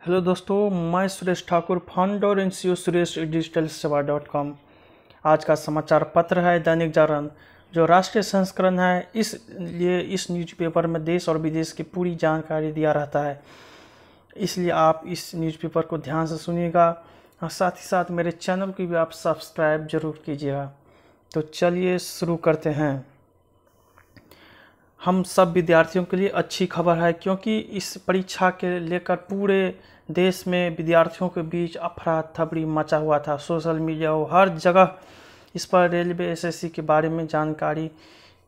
Hello दोस्तों, मैं Suresh Thakur, founder and CEO Suresh digital सेवा.com। आज का समाचार पत्र है दैनिक जागरण, जो राष्ट्रीय संस्करण है। इसलिए इस न्यूज़पेपर में देश और विदेश की पूरी जानकारी दिया रहता है, इसलिए आप इस न्यूज़पेपर को ध्यान से सुनिएगा और साथ ही साथ मेरे चैनल को भी आप सब्सक्राइब जरूर कीजिएगा। तो चलिए शुरू करते हैं। हम सब विद्यार्थियों के लिए अच्छी खबर है, क्योंकि इस परीक्षा के लेकर पूरे देश में विद्यार्थियों के बीच अफरा तफरी मचा हुआ था। सोशल मीडिया हो, हर जगह इस पर रेलवे एसएससी के बारे में जानकारी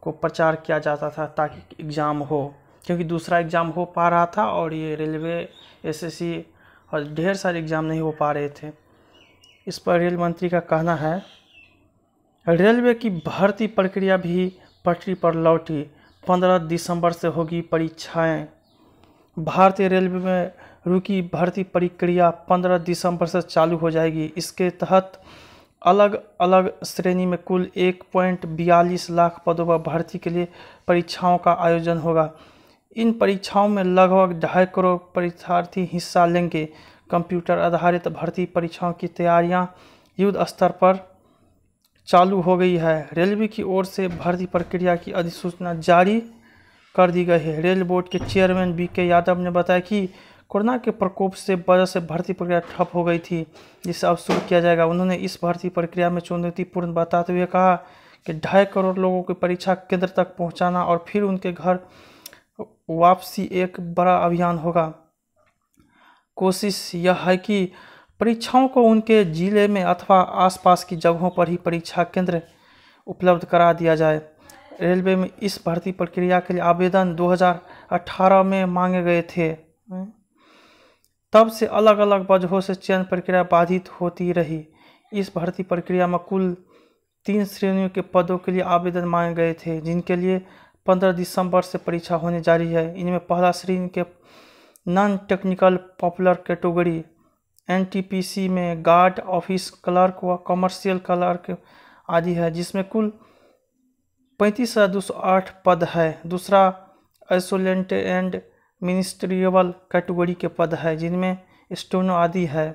को प्रचार किया जाता था ताकि एग्ज़ाम हो, क्योंकि दूसरा एग्ज़ाम हो पा रहा था और ये रेलवे एसएससी और ढेर सारे एग्ज़ाम नहीं हो पा रहे थे। इस पर रेल मंत्री का कहना है, रेलवे की भर्ती प्रक्रिया भी पटरी पर लौटी। 15 दिसंबर से होगी परीक्षाएं। भारतीय रेलवे में रुकी भर्ती प्रक्रिया 15 दिसंबर से चालू हो जाएगी। इसके तहत अलग अलग श्रेणी में कुल 1.42 लाख पदों पर भर्ती के लिए परीक्षाओं का आयोजन होगा। इन परीक्षाओं में लगभग 2.5 करोड़ परीक्षार्थी हिस्सा लेंगे। कंप्यूटर आधारित भर्ती परीक्षाओं की तैयारियां युद्ध स्तर पर चालू हो गई है। रेलवे की ओर से भर्ती प्रक्रिया की अधिसूचना जारी कर दी गई है। रेल बोर्ड के चेयरमैन बीके यादव ने बताया कि कोरोना के प्रकोप से वजह से भर्ती प्रक्रिया ठप हो गई थी, जिसे अब शुरू किया जाएगा। उन्होंने इस भर्ती प्रक्रिया में चुनौतीपूर्ण बताते हुए कहा कि 2.5 करोड़ लोगों को परीक्षा केंद्र तक पहुंचाना और फिर उनके घर वापसी एक बड़ा अभियान होगा। कोशिश यह है कि परीक्षाओं को उनके जिले में अथवा आसपास की जगहों पर ही परीक्षा केंद्र उपलब्ध करा दिया जाए। रेलवे में इस भर्ती प्रक्रिया के लिए आवेदन 2018 में मांगे गए थे। तब से अलग अलग वजहों से चयन प्रक्रिया बाधित होती रही। इस भर्ती प्रक्रिया में कुल 3 श्रेणियों के पदों के लिए आवेदन मांगे गए थे, जिनके लिए 15 दिसंबर से परीक्षा होने जारी है। इनमें पहला श्रेणी के non technical popular category NTPC में गार्ड, ऑफिस क्लर्क व कमर्शियल क्लर्क आदि है, जिसमें कुल 35,208 पद है। दूसरा आइसोलेंट एंड मिनिस्ट्रियल कैटेगरी के पद है, जिनमें स्टोनो आदि है।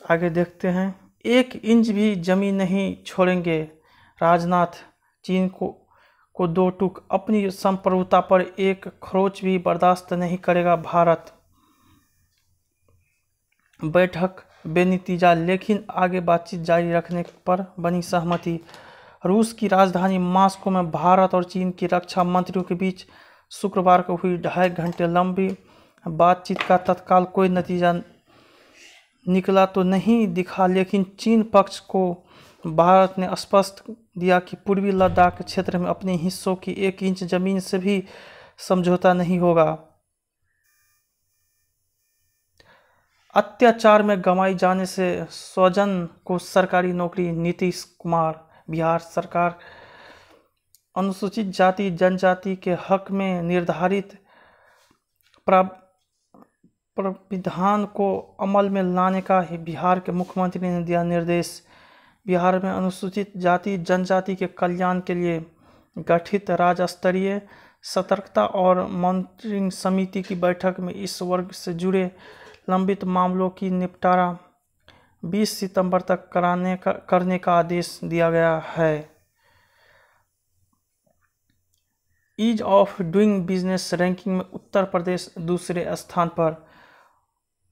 आगे देखते हैं। 1 इंच भी जमीन नहीं छोड़ेंगे राजनाथ। चीन को 2 टूक। अपनी संप्रभुता पर एक खरोच भी बर्दाश्त नहीं करेगा भारत। बैठक बेनतीजा, लेकिन आगे बातचीत जारी रखने पर बनी सहमति। रूस की राजधानी मॉस्को में भारत और चीन की रक्षा मंत्रियों के बीच शुक्रवार को हुई 2.5 घंटे लंबी बातचीत का तत्काल कोई नतीजा निकला तो नहीं दिखा, लेकिन चीन पक्ष को भारत ने स्पष्ट दिया कि पूर्वी लद्दाख क्षेत्र में अपने हिस्सों की 1 इंच जमीन से भी समझौता नहीं होगा। अत्याचार में गंवाई जाने से स्वजन को सरकारी नौकरी। नीतीश कुमार। बिहार सरकार अनुसूचित जाति जनजाति के हक में निर्धारित प्राविधान को अमल में लाने का बिहार के मुख्यमंत्री ने दिया निर्देश। बिहार में अनुसूचित जाति जनजाति के कल्याण के लिए गठित राज्य स्तरीय सतर्कता और मॉनिटरिंग समिति की बैठक में इस वर्ग से जुड़े लंबित मामलों की निपटारा 20 सितंबर तक करने का आदेश दिया गया है। Ease of doing business ranking में उत्तर प्रदेश दूसरे स्थान पर।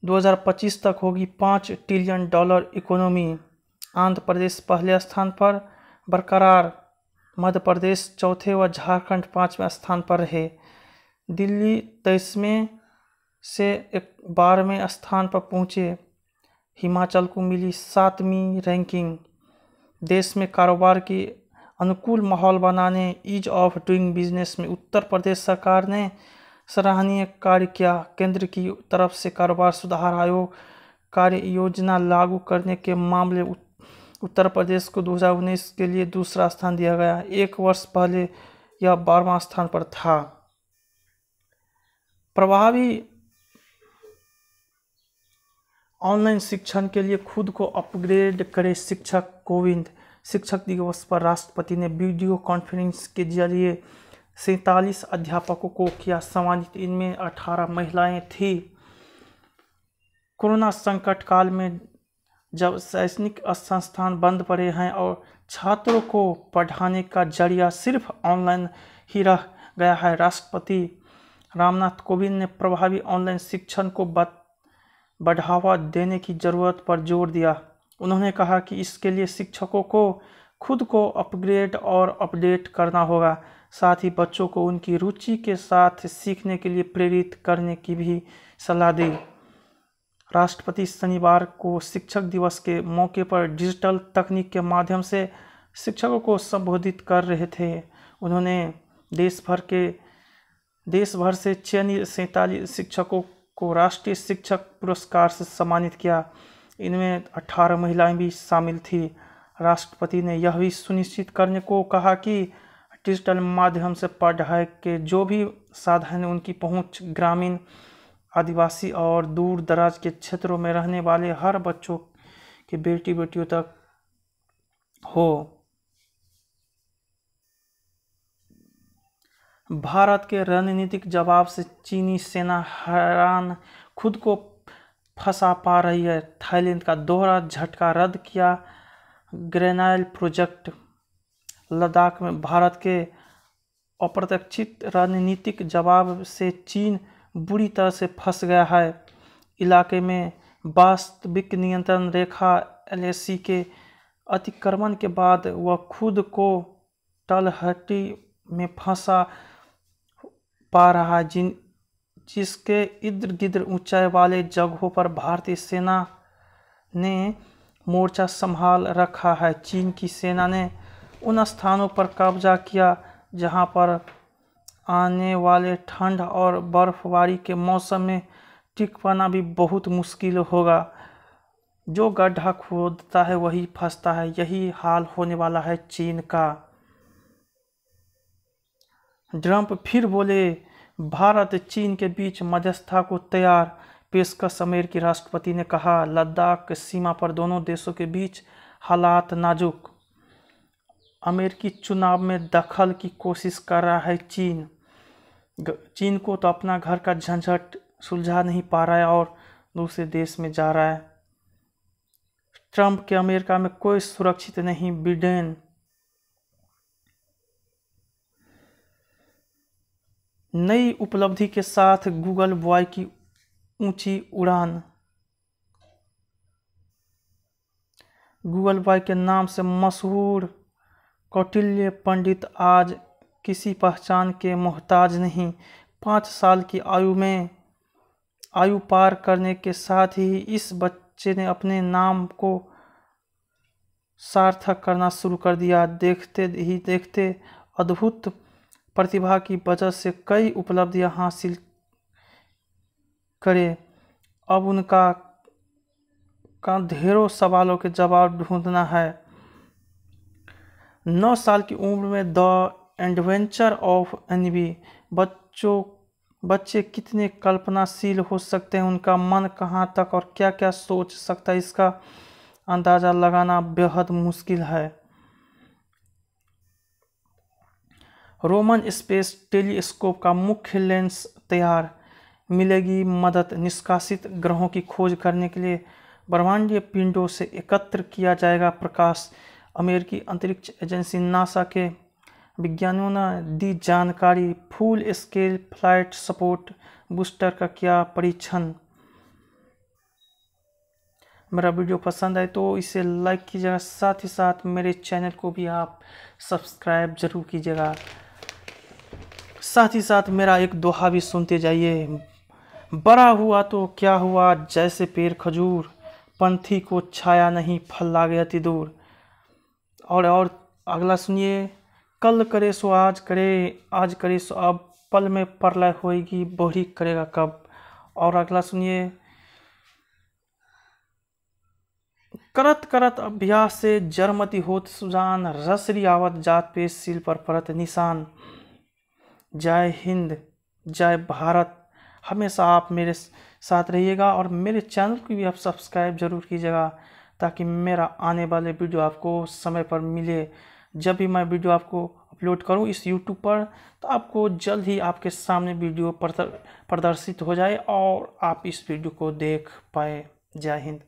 2025 तक होगी $5 ट्रिलियन इकोनॉमी। आंध्र प्रदेश पहले स्थान पर बरकरार। मध्य प्रदेश चौथे व झारखंड 5वें स्थान पर रहे। दिल्ली 23वें से 12वें स्थान पर पहुंचे। हिमाचल को मिली 7वीं रैंकिंग। देश में कारोबार की अनुकूल माहौल बनाने ईज ऑफ डूइंग बिजनेस में उत्तर प्रदेश सरकार ने सराहनीय कार्य किया। केंद्र की तरफ से कारोबार सुधार आयोग कार्य योजना लागू करने के मामले उत्तर प्रदेश को 2019 के लिए दूसरा स्थान दिया गया। 1 वर्ष पहले यह 12वां स्थान पर था। प्रभावी ऑनलाइन शिक्षण के लिए खुद को अपग्रेड करे शिक्षक कोविंद। शिक्षक दिवस पर राष्ट्रपति ने वीडियो कॉन्फ्रेंस के जरिए 47 अध्यापकों को किया सम्मानित। इनमें 18 महिलाएं थीं। कोरोना संकट काल में जब शैक्षणिक संस्थान बंद पड़े हैं और छात्रों को पढ़ाने का जरिया सिर्फ ऑनलाइन ही रह गया है, राष्ट्रपति रामनाथ कोविंद ने प्रभावी ऑनलाइन शिक्षण को बढ़ावा देने की ज़रूरत पर जोर दिया। उन्होंने कहा कि इसके लिए शिक्षकों को खुद को अपग्रेड और अपडेट करना होगा, साथ ही बच्चों को उनकी रुचि के साथ सीखने के लिए प्रेरित करने की भी सलाह दी। राष्ट्रपति शनिवार को शिक्षक दिवस के मौके पर डिजिटल तकनीक के माध्यम से शिक्षकों को संबोधित कर रहे थे। उन्होंने देश भर से चयनित 47 शिक्षकों को राष्ट्रीय शिक्षक पुरस्कार से सम्मानित किया। इनमें 18 महिलाएं भी शामिल थी। राष्ट्रपति ने यह भी सुनिश्चित करने को कहा कि डिजिटल माध्यम से पढ़ाई के जो भी साधन हैं उनकी पहुंच ग्रामीण, आदिवासी और दूर दराज के क्षेत्रों में रहने वाले हर बच्चों के बेटियों तक हो। भारत के रणनीतिक जवाब से चीनी सेना हैरान, खुद को फंसा पा रही है। थाईलैंड का दोहरा झटका, रद्द किया ग्रेनाइल प्रोजेक्ट। लद्दाख में भारत के अप्रत्याशित रणनीतिक जवाब से चीन बुरी तरह से फंस गया है। इलाके में वास्तविक नियंत्रण रेखा LAC के अतिक्रमण के बाद वह खुद को तलहटी में फंसा पा रहा है, जिसके इर्द गिर्द ऊंचाई वाले जगहों पर भारतीय सेना ने मोर्चा संभाल रखा है। चीन की सेना ने उन स्थानों पर कब्जा किया जहां पर आने वाले ठंड और बर्फबारी के मौसम में टिक पाना भी बहुत मुश्किल होगा। जो गड्ढा खोदता है वही फंसता है, यही हाल होने वाला है चीन का। ट्रंप फिर बोले, भारत चीन के बीच मध्यस्थता को तैयार। पेशकश अमेरिकी राष्ट्रपति ने कहा, लद्दाख सीमा पर दोनों देशों के बीच हालात नाजुक। अमेरिकी चुनाव में दखल की कोशिश कर रहा है चीन को तो अपना घर का झंझट सुलझा नहीं पा रहा है और दूसरे देश में जा रहा है। ट्रंप के अमेरिका में कोई सुरक्षित नहीं, बिडेन। नई उपलब्धि के साथ गूगल बॉय की ऊंची उड़ान। गूगल बॉय के नाम से मशहूर कौटिल्य पंडित आज किसी पहचान के मोहताज नहीं। 5 साल की आयु पार करने के साथ ही इस बच्चे ने अपने नाम को सार्थक करना शुरू कर दिया। देखते ही देखते अद्भुत प्रतिभा की वजह से कई उपलब्धियां हासिल करे। अब उनका ढेरों सवालों के जवाब ढूंढना है। 9 साल की उम्र में द एडवेंचर ऑफ एनवी। बच्चे कितने कल्पनाशील हो सकते हैं, उनका मन कहाँ तक और क्या क्या सोच सकता है, इसका अंदाज़ा लगाना बेहद मुश्किल है। रोमन स्पेस टेलीस्कोप का मुख्य लेंस तैयार। मिलेगी मदद। निष्कासित ग्रहों की खोज करने के लिए ब्रह्मांडीय पिंडों से एकत्र किया जाएगा प्रकाश। अमेरिकी अंतरिक्ष एजेंसी नासा के विज्ञानियों ने दी जानकारी। Full scale flight support booster का किया परीक्षण। मेरा वीडियो पसंद आए तो इसे लाइक कीजिएगा, साथ ही साथ मेरे चैनल को भी आप सब्सक्राइब जरूर कीजिएगा। साथ ही साथ मेरा एक दोहा भी सुनते जाइए। बड़ा हुआ तो क्या हुआ, जैसे पेड़ खजूर, पंथी को छाया नहीं, फल लागे अति दूर। और अगला सुनिए। कल करे सो आज करे, आज करे सो अब, पल में प्रलय होएगी, बोहरी करेगा कब। और अगला सुनिए। करत करत अभ्यास से जरमती होत सुजान, रसरी आवत जात पे सील पर परत निशान। जय हिंद, जय भारत। हमेशा आप मेरे साथ रहिएगा और मेरे चैनल को भी आप सब्सक्राइब जरूर कीजिएगा, ताकि मेरा आने वाले वीडियो आपको समय पर मिले। जब भी मैं वीडियो आपको अपलोड करूं इस YouTube पर, तो आपको जल्द ही आपके सामने वीडियो प्रदर्शित हो जाए और आप इस वीडियो को देख पाए। जय हिंद।